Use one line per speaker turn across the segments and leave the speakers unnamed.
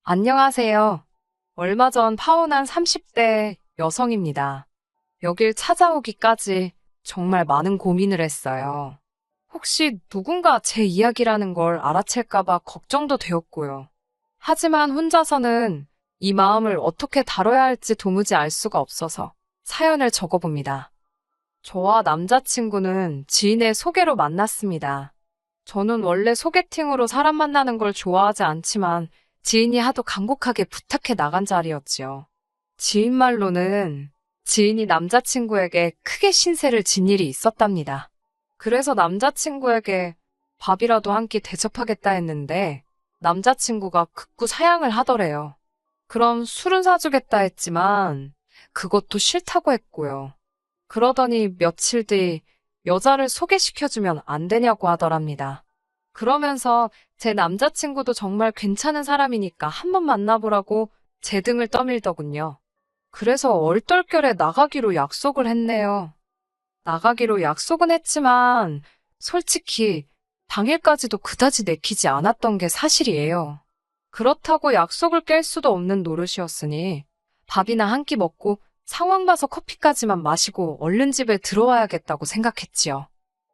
안녕하세요. 얼마 전 파혼한 30대 여성입니다. 여길 찾아오기까지 정말 많은 고민을 했어요. 혹시 누군가 제 이야기라는 걸 알아챌까봐 걱정도 되었고요. 하지만 혼자서는 이 마음을 어떻게 다뤄야 할지 도무지 알 수가 없어서 사연을 적어봅니다. 저와 남자친구는 지인의 소개로 만났습니다. 저는 원래 소개팅으로 사람 만나는 걸 좋아하지 않지만 지인이 하도 간곡하게 부탁해 나간 자리였지요. 지인 말로는 지인이 남자친구에게 크게 신세를 진 일이 있었답니다. 그래서 남자친구에게 밥이라도 한 끼 대접하겠다 했는데 남자친구가 극구 사양을 하더래요. 그럼 술은 사주겠다 했지만 그것도 싫다고 했고요. 그러더니 며칠 뒤 여자를 소개시켜주면 안 되냐고 하더랍니다. 그러면서 제 남자친구도 정말 괜찮은 사람이니까 한번 만나보라고 제 등을 떠밀더군요. 그래서 얼떨결에 나가기로 약속을 했네요. 나가기로 약속은 했지만 솔직히 당일까지도 그다지 내키지 않았던 게 사실이에요. 그렇다고 약속을 깰 수도 없는 노릇이었으니 밥이나 한 끼 먹고 상황 봐서 커피까지만 마시고 얼른 집에 들어와야겠다고 생각했지요.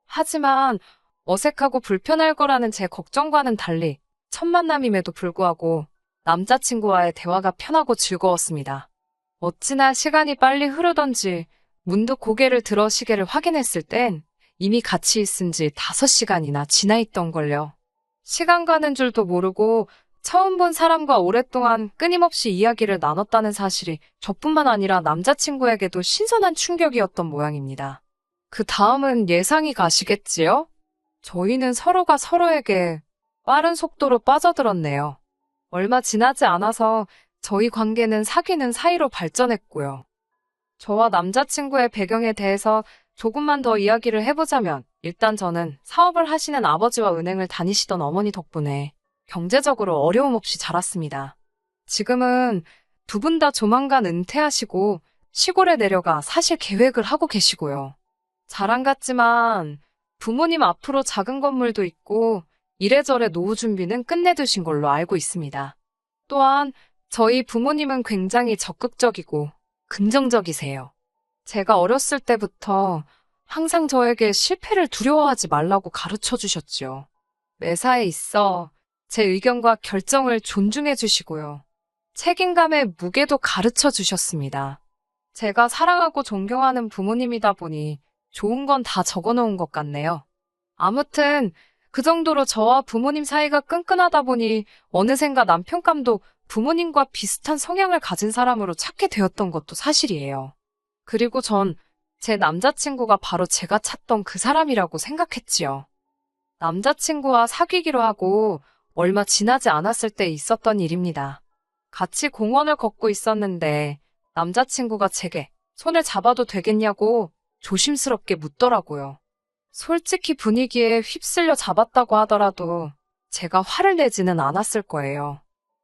하지만 어색하고 불편할 거라는 제 걱정과는 달리 첫 만남임에도 불구하고 남자친구와의 대화가 편하고 즐거웠습니다. 어찌나 시간이 빨리 흐르던지 문득 고개를 들어 시계를 확인했을 땐 이미 같이 있은 지 5시간이나 지나 있던 걸요. 시간 가는 줄도 모르고 처음 본 사람과 오랫동안 끊임없이 이야기를 나눴다는 사실이 저뿐만 아니라 남자친구에게도 신선한 충격이었던 모양입니다. 그 다음은 예상이 가시겠지요? 저희는 서로가 서로에게 빠른 속도로 빠져들었네요. 얼마 지나지 않아서 저희 관계는 사귀는 사이로 발전했고요. 저와 남자친구의 배경에 대해서 조금만 더 이야기를 해보자면 일단 저는 사업을 하시는 아버지와 은행을 다니시던 어머니 덕분에 경제적으로 어려움 없이 자랐습니다. 지금은 두 분 다 조만간 은퇴하시고 시골에 내려가 사실 계획을 하고 계시고요. 자랑 같지만 부모님 앞으로 작은 건물도 있고 이래저래 노후 준비는 끝내두신 걸로 알고 있습니다. 또한 저희 부모님은 굉장히 적극적이고 긍정적이세요. 제가 어렸을 때부터 항상 저에게 실패를 두려워하지 말라고 가르쳐 주셨죠. 매사에 있어 제 의견과 결정을 존중해 주시고요. 책임감의 무게도 가르쳐 주셨습니다. 제가 사랑하고 존경하는 부모님이다 보니 좋은 건 다 적어 놓은 것 같네요. 아무튼 그 정도로 저와 부모님 사이가 끈끈하다 보니 어느샌가 남편감도 부모님과 비슷한 성향을 가진 사람으로 찾게 되었던 것도 사실이에요. 그리고 전 제 남자친구가 바로 제가 찾던 그 사람이라고 생각했지요. 남자친구와 사귀기로 하고 얼마 지나지 않았을 때 있었던 일입니다. 같이 공원을 걷고 있었는데 남자친구가 제게 손을 잡아도 되겠냐고 조심스럽게 묻더라고요. 솔직히 분위기에 휩쓸려 잡았다고 하더라도 제가 화를 내지는 않았을 거예요.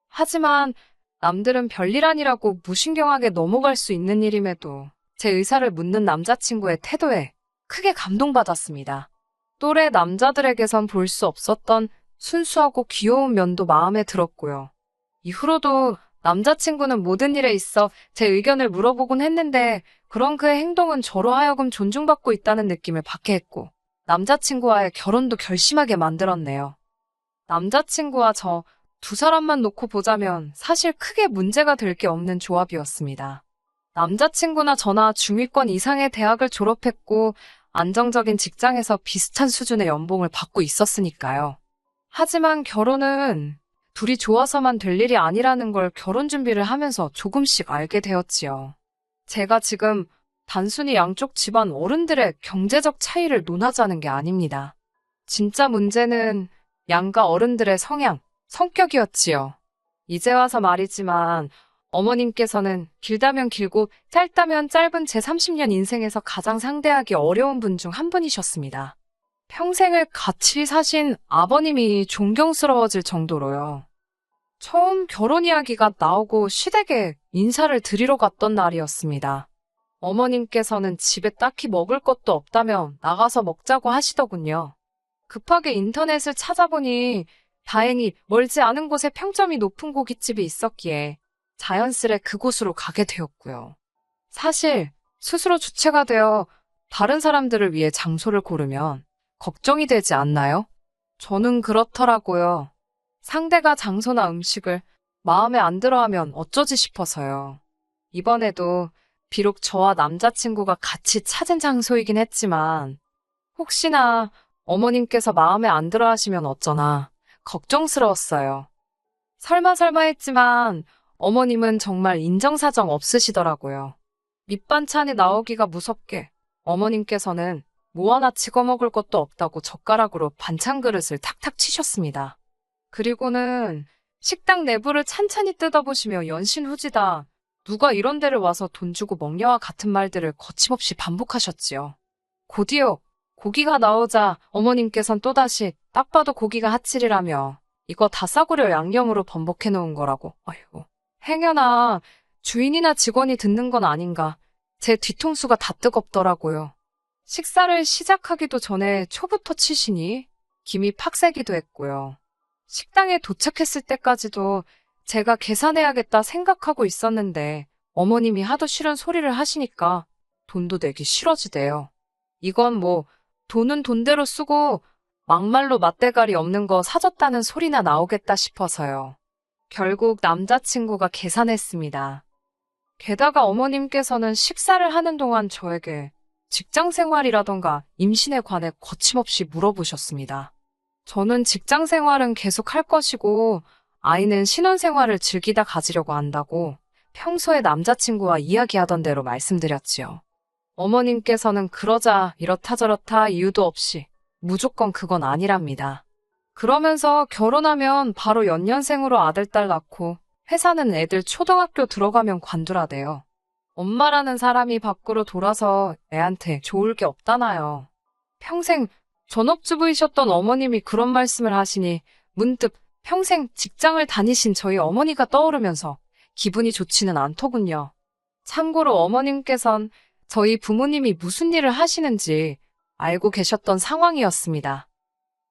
하지만 남들은 별일 아니라고 무신경하게 넘어갈 수 있는 일임에도 제 의사를 묻는 남자친구의 태도에 크게 감동받았습니다. 또래 남자들에게선 볼 수 없었던 순수하고 귀여운 면도 마음에 들었고요. 이후로도 남자친구는 모든 일에 있어 제 의견을 물어보곤 했는데 그런 그의 행동은 저로 하여금 존중받고 있다는 느낌을 받게 했고 남자친구와의 결혼도 결심하게 만들었네요. 남자친구와 저 두 사람만 놓고 보자면 사실 크게 문제가 될 게 없는 조합이었습니다. 남자친구나 저나 중위권 이상의 대학을 졸업했고 안정적인 직장에서 비슷한 수준의 연봉을 받고 있었으니까요. 하지만 결혼은 둘이 좋아서만 될 일이 아니라는 걸 결혼 준비를 하면서 조금씩 알게 되었지요. 제가 지금 단순히 양쪽 집안 어른들의 경제적 차이를 논하자는 게 아닙니다. 진짜 문제는 양가 어른들의 성향, 성격이었지요. 이제 와서 말이지만 어머님께서는 길다면 길고 짧다면 짧은 제 30년 인생에서 가장 상대하기 어려운 분 중 한 분이셨습니다. 평생을 같이 사신 아버님이 존경스러워질 정도로요. 처음 결혼 이야기가 나오고 시댁에 인사를 드리러 갔던 날이었습니다. 어머님께서는 집에 딱히 먹을 것도 없다며 나가서 먹자고 하시더군요. 급하게 인터넷을 찾아보니 다행히 멀지 않은 곳에 평점이 높은 고깃집이 있었기에 자연스레 그곳으로 가게 되었고요. 사실 스스로 주체가 되어 다른 사람들을 위해 장소를 고르면 걱정이 되지 않나요? 저는 그렇더라고요. 상대가 장소나 음식을 마음에 안 들어하면 어쩌지 싶어서요. 이번에도 비록 저와 남자친구가 같이 찾은 장소이긴 했지만 혹시나 어머님께서 마음에 안 들어 하시면 어쩌나 걱정스러웠어요. 설마 했지만 어머님은 정말 인정사정 없으시더라고요. 밑반찬이 나오기가 무섭게 어머님께서는 뭐 하나 찍어 먹을 것도 없다고 젓가락으로 반찬 그릇을 탁탁 치셨습니다. 그리고는 식당 내부를 찬찬히 뜯어보시며 연신후지다. 누가 이런 데를 와서 돈 주고 먹냐와 같은 말들을 거침없이 반복하셨지요. 곧이어 고기가 나오자 어머님께선 또다시 딱 봐도 고기가 핫질이라며 이거 다 싸구려 양념으로 번복해 놓은 거라고. 아이고. 행여나 주인이나 직원이 듣는 건 아닌가. 제 뒤통수가 다 뜨겁더라고요. 식사를 시작하기도 전에 초부터 치시니 김이 팍새기도 했고요. 식당에 도착했을 때까지도 제가 계산해야겠다 생각하고 있었는데 어머님이 하도 싫은 소리를 하시니까 돈도 내기 싫어지대요. 이건 뭐 돈은 돈대로 쓰고 막말로 맛대가리 없는 거 사줬다는 소리나 나오겠다 싶어서요. 결국 남자친구가 계산했습니다. 게다가 어머님께서는 식사를 하는 동안 저에게 직장 생활이라던가 임신에 관해 거침없이 물어보셨습니다. 저는 직장 생활은 계속 할 것이고 아이는 신혼 생활을 즐기다 가지려고 한다고 평소에 남자친구와 이야기하던 대로 말씀드렸지요. 어머님께서는 그러자 이렇다 저렇다 이유도 없이 무조건 그건 아니랍니다. 그러면서 결혼하면 바로 연년생으로 아들, 딸 낳고 회사는 애들 초등학교 들어가면 관두라대요. 엄마라는 사람이 밖으로 돌아서 애한테 좋을 게 없다나요. 평생 전업주부이셨던 어머님이 그런 말씀을 하시니 문득 평생 직장을 다니신 저희 어머니가 떠오르면서 기분이 좋지는 않더군요. 참고로 어머님께선 저희 부모님이 무슨 일을 하시는지 알고 계셨던 상황이었습니다.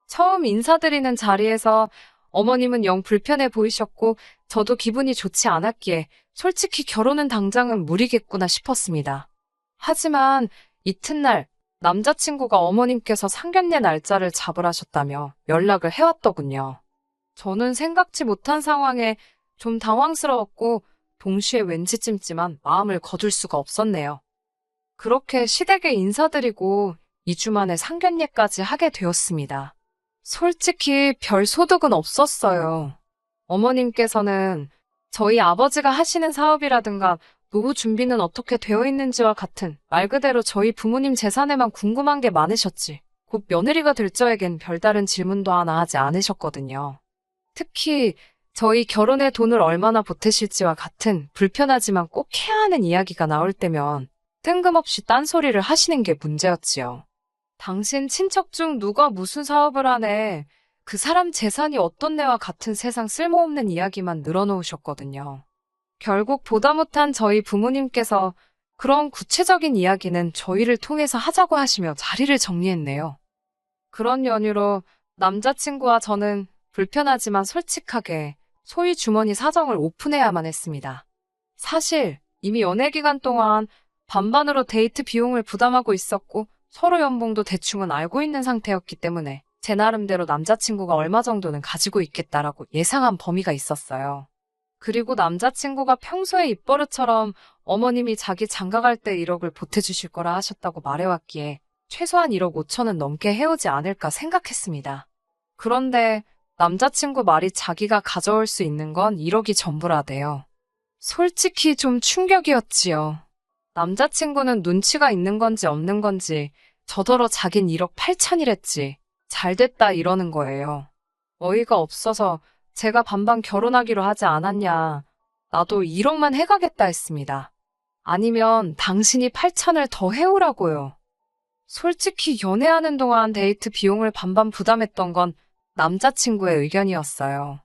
처음 인사드리는 자리에서 어머님은 영 불편해 보이셨고 저도 기분이 좋지 않았기에 솔직히 결혼은 당장은 무리겠구나 싶었습니다. 하지만 이튿날 남자친구가 어머님께서 상견례 날짜를 잡으라셨다며 연락을 해왔더군요. 저는 생각지 못한 상황에 좀 당황스러웠고 동시에 왠지 찜찜한 마음을 거둘 수가 없었네요. 그렇게 시댁에 인사드리고 2주 만에 상견례까지 하게 되었습니다. 솔직히 별 소득은 없었어요. 어머님께서는 저희 아버지가 하시는 사업이라든가 노후 준비는 어떻게 되어 있는지와 같은 말 그대로 저희 부모님 재산에만 궁금한 게 많으셨지 곧 며느리가 될 저에겐 별다른 질문도 하나 하지 않으셨거든요. 특히 저희 결혼에 돈을 얼마나 보태실지와 같은 불편하지만 꼭 해야 하는 이야기가 나올 때면 뜬금없이 딴소리를 하시는 게 문제였지요. 당신 친척 중 누가 무슨 사업을 하네. 그 사람 재산이 어떻네와 같은 세상 쓸모없는 이야기만 늘어놓으셨거든요. 결국 보다 못한 저희 부모님께서 그런 구체적인 이야기는 저희를 통해서 하자고 하시며 자리를 정리했네요. 그런 연유로 남자친구와 저는 불편하지만 솔직하게 소위 주머니 사정을 오픈해야만 했습니다. 사실 이미 연애 기간 동안 반반으로 데이트 비용을 부담하고 있었고 서로 연봉도 대충은 알고 있는 상태였기 때문에 제 나름대로 남자친구가 얼마 정도는 가지고 있겠다라고 예상한 범위가 있었어요. 그리고 남자친구가 평소에 입버릇처럼 어머님이 자기 장가갈 때 1억을 보태주실 거라 하셨다고 말해왔기에 최소한 1억 5천은 넘게 해오지 않을까 생각했습니다. 그런데 남자친구 말이 자기가 가져올 수 있는 건 1억이 전부라대요. 솔직히 좀 충격이었지요. 남자친구는 눈치가 있는 건지 없는 건지 저더러 자긴 1억 8천이랬지. 잘됐다 이러는 거예요. 어이가 없어서 제가 반반 결혼하기로 하지 않았냐. 나도 1억만 해가겠다 했습니다. 아니면 당신이 8천을 더 해오라고요. 솔직히 연애하는 동안 데이트 비용을 반반 부담했던 건 남자친구의 의견이었어요.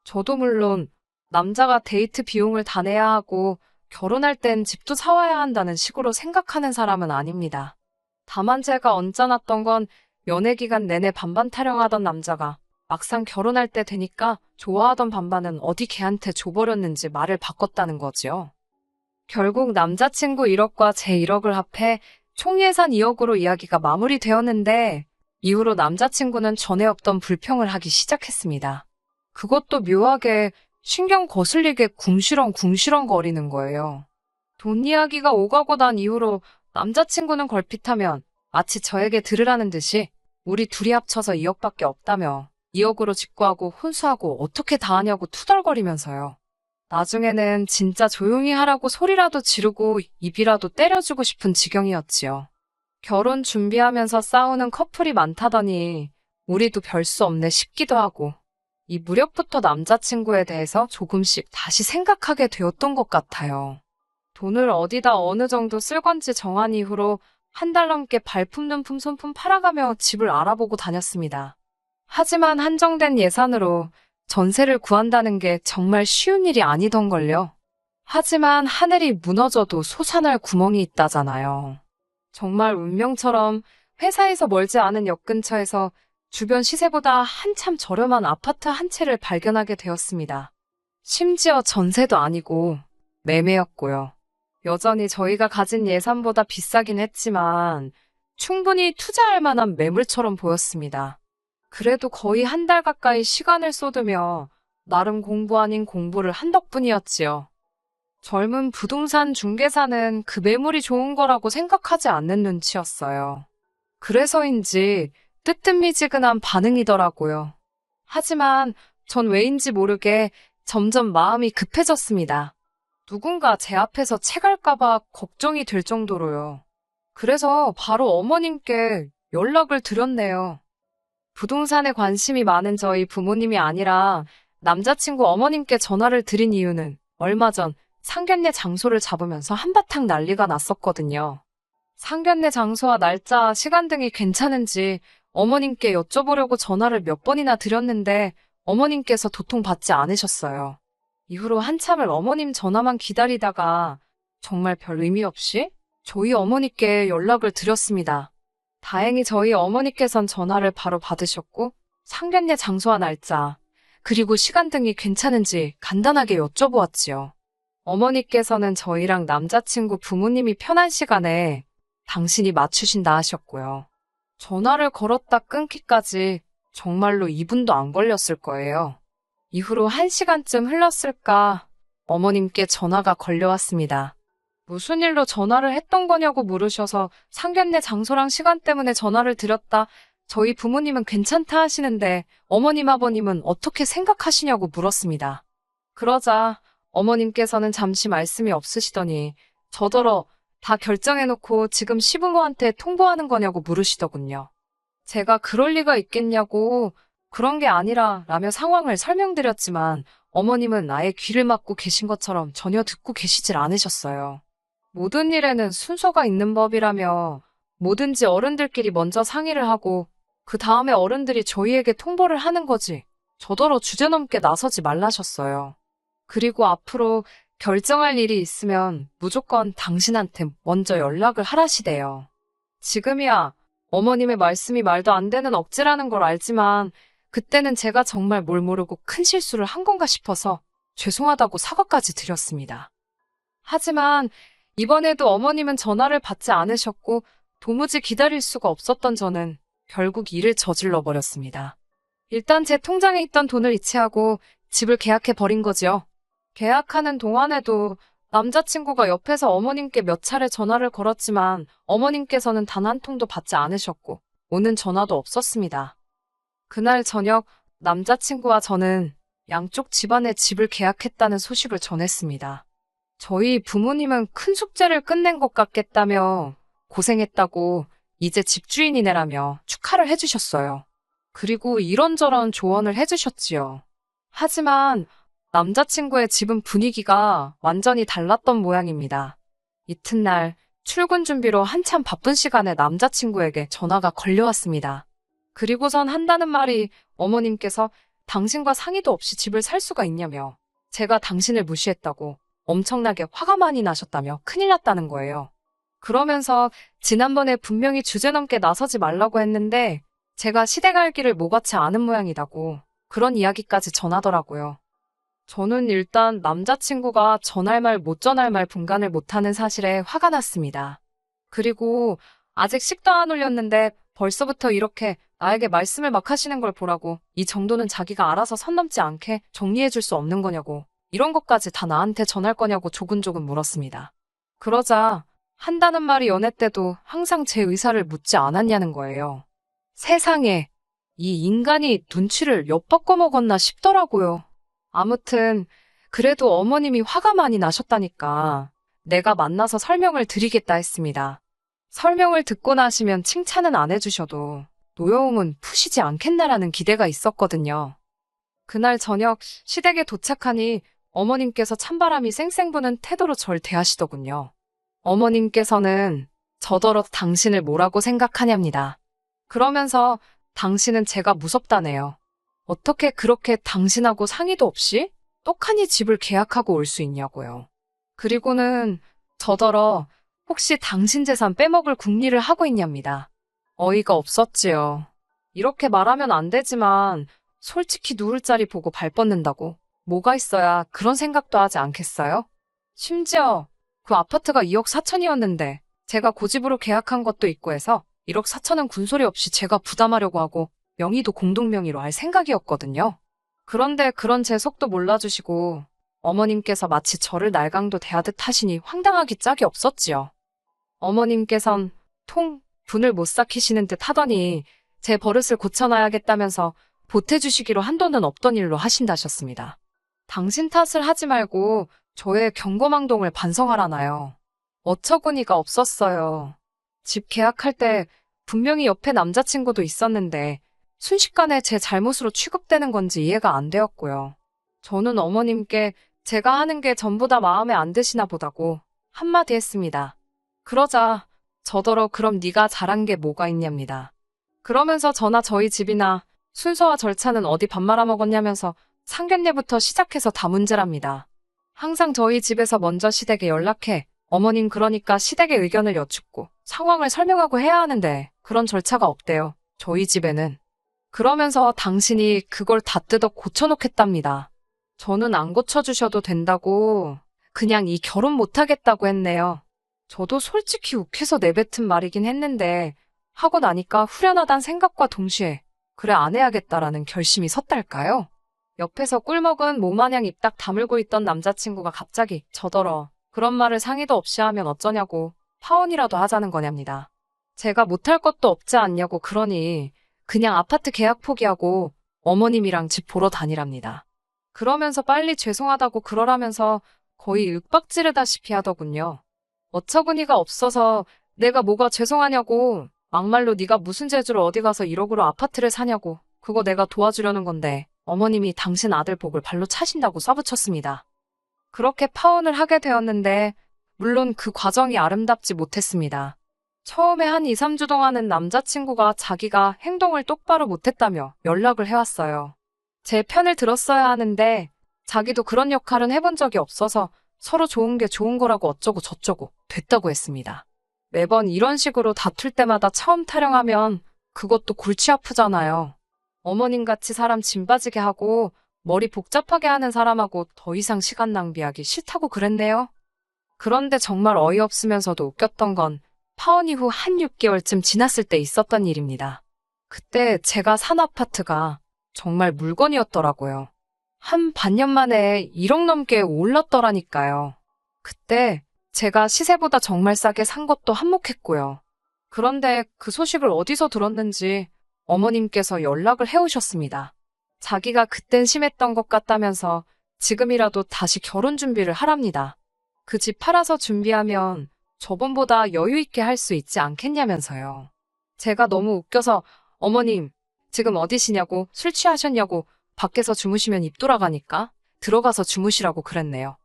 저도 물론 남자가 데이트 비용을 다 내야 하고 결혼할 땐 집도 사와야 한다는 식으로 생각하는 사람은 아닙니다. 다만 제가 언짢았던 건 연애 기간 내내 반반 타령하던 남자가 막상 결혼할 때 되니까 좋아하던 반반은 어디 걔한테 줘버렸는지 말을 바꿨다는 거지요. 결국 남자친구 1억과 제 1억을 합해 총 예산 2억으로 이야기가 마무리되었는데 이후로 남자친구는 전에 없던 불평을 하기 시작했습니다. 그것도 묘하게 신경 거슬리게 궁시렁 거리는 거예요. 돈 이야기가 오가고 난 이후로 남자친구는 걸핏하면 마치 저에게 들으라는 듯이 우리 둘이 합쳐서 2억밖에 없다며 2억으로 직구하고 혼수하고 어떻게 다 하냐고 투덜거리면서요. 나중에는 진짜 조용히 하라고 소리라도 지르고 입이라도 때려주고 싶은 지경이었지요. 결혼 준비하면서 싸우는 커플이 많다더니 우리도 별 수 없네 싶기도 하고 이 무렵부터 남자친구에 대해서 조금씩 다시 생각하게 되었던 것 같아요. 돈을 어디다 어느 정도 쓸 건지 정한 이후로 한 달 넘게 발품, 눈품, 손품 팔아가며 집을 알아보고 다녔습니다. 하지만 한정된 예산으로 전세를 구한다는 게 정말 쉬운 일이 아니던걸요. 하지만 하늘이 무너져도 솟아날 구멍이 있다잖아요. 정말 운명처럼 회사에서 멀지 않은 역 근처에서 주변 시세보다 한참 저렴한 아파트 한 채를 발견하게 되었습니다. 심지어 전세도 아니고 매매였고요. 여전히 저희가 가진 예산보다 비싸긴 했지만 충분히 투자할 만한 매물처럼 보였습니다. 그래도 거의 한 달 가까이 시간을 쏟으며 나름 공부 아닌 공부를 한 덕분이었지요. 젊은 부동산 중개사는 그 매물이 좋은 거라고 생각하지 않는 눈치였어요. 그래서인지 뜨뜻미지근한 반응이더라고요. 하지만 전 왜인지 모르게 점점 마음이 급해졌습니다. 누군가 제 앞에서 채갈까봐 걱정이 될 정도로요. 그래서 바로 어머님께 연락을 드렸네요. 부동산에 관심이 많은 저희 부모님이 아니라 남자친구 어머님께 전화를 드린 이유는 얼마 전 상견례 장소를 잡으면서 한바탕 난리가 났었거든요. 상견례 장소와 날짜, 시간 등이 괜찮은지 어머님께 여쭤보려고 전화를 몇 번이나 드렸는데 어머님께서 도통 받지 않으셨어요. 이후로 한참을 어머님 전화만 기다리다가 정말 별 의미 없이 저희 어머니께 연락을 드렸습니다. 다행히 저희 어머니께선 전화를 바로 받으셨고 상견례 장소와 날짜, 그리고 시간 등이 괜찮은지 간단하게 여쭤보았지요. 어머니께서는 저희랑 남자친구 부모님이 편한 시간에 당신이 맞추신다 하셨고요. 전화를 걸었다 끊기까지 정말로 2분도 안 걸렸을 거예요. 이후로 1시간쯤 흘렀을까 어머님께 전화가 걸려왔습니다. 무슨 일로 전화를 했던 거냐고 물으셔서 상견례 장소랑 시간 때문에 전화를 드렸다. 저희 부모님은 괜찮다 하시는데 어머님 아버님은 어떻게 생각하시냐고 물었습니다. 그러자 어머님께서는 잠시 말씀이 없으시더니 저더러 다 결정해놓고 지금 시부모한테 통보하는 거냐고 물으시더군요. 제가 그럴 리가 있겠냐고 그런 게 아니라 라며 상황을 설명드렸지만 어머님은 아예 귀를 막고 계신 것처럼 전혀 듣고 계시질 않으셨어요. 모든 일에는 순서가 있는 법이라며 뭐든지 어른들끼리 먼저 상의를 하고 그 다음에 어른들이 저희에게 통보를 하는 거지 저더러 주제넘게 나서지 말라셨어요. 그리고 앞으로 결정할 일이 있으면 무조건 당신한테 먼저 연락을 하라시대요. 지금이야 어머님의 말씀이 말도 안 되는 억지라는 걸 알지만 그때는 제가 정말 뭘 모르고 큰 실수를 한 건가 싶어서 죄송하다고 사과까지 드렸습니다. 하지만 이번에도 어머님은 전화를 받지 않으셨고 도무지 기다릴 수가 없었던 저는 결국 일을 저질러 버렸습니다. 일단 제 통장에 있던 돈을 이체하고 집을 계약해 버린 거지요. 계약하는 동안에도 남자친구가 옆에서 어머님께 몇 차례 전화를 걸었지만 어머님께서는 단 한 통도 받지 않으셨고 오는 전화도 없었습니다. 그날 저녁 남자친구와 저는 양쪽 집안의 집을 계약했다는 소식을 전했습니다. 저희 부모님은 큰 숙제를 끝낸 것 같겠다며 고생했다고 이제 집주인이네라며 축하를 해주셨어요. 그리고 이런저런 조언을 해주셨지요. 하지만 남자친구의 집은 분위기가 완전히 달랐던 모양입니다. 이튿날 출근 준비로 한참 바쁜 시간에 남자친구에게 전화가 걸려왔습니다. 그리고선 한다는 말이 어머님께서 당신과 상의도 없이 집을 살 수가 있냐며 제가 당신을 무시했다고 엄청나게 화가 많이 나셨다며 큰일 났다는 거예요. 그러면서 지난번에 분명히 주제넘게 나서지 말라고 했는데 제가 시댁 알기를 뭐같이 아는 모양이다고 그런 이야기까지 전하더라고요. 저는 일단 남자친구가 전할 말 못 전할 말 분간을 못하는 사실에 화가 났습니다. 그리고 아직 식도 안 올렸는데 벌써부터 이렇게 나에게 말씀을 막 하시는 걸 보라고 이 정도는 자기가 알아서 선 넘지 않게 정리해 줄 수 없는 거냐고 이런 것까지 다 나한테 전할 거냐고 조근조근 물었습니다. 그러자 한다는 말이 연애 때도 항상 제 의사를 묻지 않았냐는 거예요. 세상에 이 인간이 눈치를 엿바꿔 먹었나 싶더라고요. 아무튼 그래도 어머님이 화가 많이 나셨다니까 내가 만나서 설명을 드리겠다 했습니다. 설명을 듣고 나시면 칭찬은 안 해주셔도 노여움은 푸시지 않겠나라는 기대가 있었거든요. 그날 저녁 시댁에 도착하니 어머님께서 찬바람이 쌩쌩 부는 태도로 절 대하시더군요. 어머님께서는 저더러 당신을 뭐라고 생각하냐입니다. 그러면서 당신은 제가 무섭다네요. 어떻게 그렇게 당신하고 상의도 없이 떡하니 집을 계약하고 올 수 있냐고요. 그리고는 저더러 혹시 당신 재산 빼먹을 궁리를 하고 있냐입니다. 어이가 없었지요. 이렇게 말하면 안 되지만 솔직히 누울 자리 보고 발 뻗는다고 뭐가 있어야 그런 생각도 하지 않겠어요? 심지어 그 아파트가 2억 4천이었는데 제가 고집으로 계약한 것도 있고 해서 1억 4천은 군소리 없이 제가 부담하려고 하고 명의도 공동명의로 할 생각이었거든요. 그런데 그런 제 속도 몰라주시고 어머님께서 마치 저를 날강도 대하듯 하시니 황당하기 짝이 없었지요. 어머님께선 분을 못 삭히시는 듯 하더니 제 버릇을 고쳐놔야겠다면서 보태주시기로 한도는 없던 일로 하신다셨습니다. 당신 탓을 하지 말고 저의 경거망동을 반성하라나요. 어처구니가 없었어요. 집 계약할 때 분명히 옆에 남자친구도 있었는데 순식간에 제 잘못으로 취급되는 건지 이해가 안 되었고요. 저는 어머님께 제가 하는 게 전부 다 마음에 안 드시나 보다고 한마디 했습니다. 그러자 저더러 그럼 네가 잘한 게 뭐가 있냐입니다. 그러면서 저나 저희 집이나 순서와 절차는 어디 밥 말아먹었냐면서 상견례부터 시작해서 다 문제랍니다. 항상 저희 집에서 먼저 시댁에 연락해 어머님 그러니까 시댁의 의견을 여쭙고 상황을 설명하고 해야 하는데 그런 절차가 없대요. 저희 집에는. 그러면서 당신이 그걸 다 뜯어 고쳐놓겠답니다. 저는 안 고쳐주셔도 된다고 그냥 이 결혼 못하겠다고 했네요. 저도 솔직히 욱해서 내뱉은 말이긴 했는데 하고 나니까 후련하단 생각과 동시에 그래 안 해야겠다라는 결심이 섰달까요? 옆에서 꿀먹은 모마냥 입 딱 다물고 있던 남자친구가 갑자기 저더러 그런 말을 상의도 없이 하면 어쩌냐고 파혼이라도 하자는 거냐입니다. 제가 못할 것도 없지 않냐고 그러니 그냥 아파트 계약 포기하고 어머님이랑 집 보러 다니랍니다. 그러면서 빨리 죄송하다고 그러라면서 거의 윽박지르다시피 하더군요. 어처구니가 없어서 내가 뭐가 죄송하냐고 막말로 네가 무슨 재주로 어디 가서 1억으로 아파트를 사냐고 그거 내가 도와주려는 건데 어머님이 당신 아들 복을 발로 차신다고 쏴붙였습니다. 그렇게 파혼을 하게 되었는데 물론 그 과정이 아름답지 못했습니다. 처음에 한 2, 3주 동안은 남자친구가 자기가 행동을 똑바로 못했다며 연락을 해왔어요. 제 편을 들었어야 하는데 자기도 그런 역할은 해본 적이 없어서 서로 좋은 게 좋은 거라고 어쩌고 저쩌고 됐다고 했습니다. 매번 이런 식으로 다툴 때마다 처음 타령하면 그것도 골치 아프잖아요. 어머님같이 사람 짐 빠지게 하고 머리 복잡하게 하는 사람하고 더 이상 시간 낭비하기 싫다고 그랬네요. 그런데 정말 어이없으면서도 웃겼던 건 파혼 이후 한 6개월쯤 지났을 때 있었던 일입니다. 그때 제가 산 아파트가 정말 물건이었더라고요. 한 반년 만에 1억 넘게 올랐더라니까요. 그때 제가 시세보다 정말 싸게 산 것도 한몫했고요. 그런데 그 소식을 어디서 들었는지 어머님께서 연락을 해오셨습니다. 자기가 그땐 심했던 것 같다면서 지금이라도 다시 결혼 준비를 하랍니다. 그 집 팔아서 준비하면 저번보다 여유 있게 할 수 있지 않겠냐면서요. 제가 너무 웃겨서 어머님 지금 어디시냐고 술 취하셨냐고 밖에서 주무시면 입 돌아가니까 들어가서 주무시라고 그랬네요.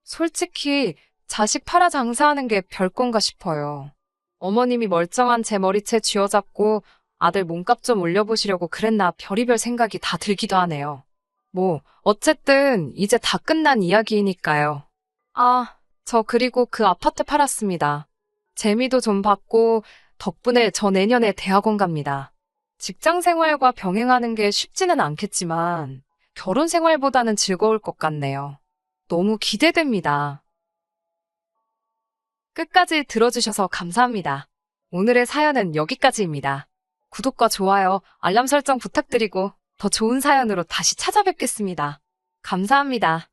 솔직히 자식 팔아 장사하는 게 별건가 싶어요. 어머님이 멀쩡한 제 머리채 쥐어잡고 아들 몸값 좀 올려보시려고 그랬나 별의별 생각이 다 들기도 하네요. 뭐 어쨌든 이제 다 끝난 이야기이니까요. 저 그리고 그 아파트 팔았습니다. 재미도 좀 봤고 덕분에 저 내년에 대학원 갑니다. 직장 생활과 병행하는 게 쉽지는 않겠지만 결혼 생활보다는 즐거울 것 같네요. 너무 기대됩니다. 끝까지 들어주셔서 감사합니다. 오늘의 사연은 여기까지입니다. 구독과 좋아요, 알람 설정 부탁드리고 더 좋은 사연으로 다시 찾아뵙겠습니다. 감사합니다.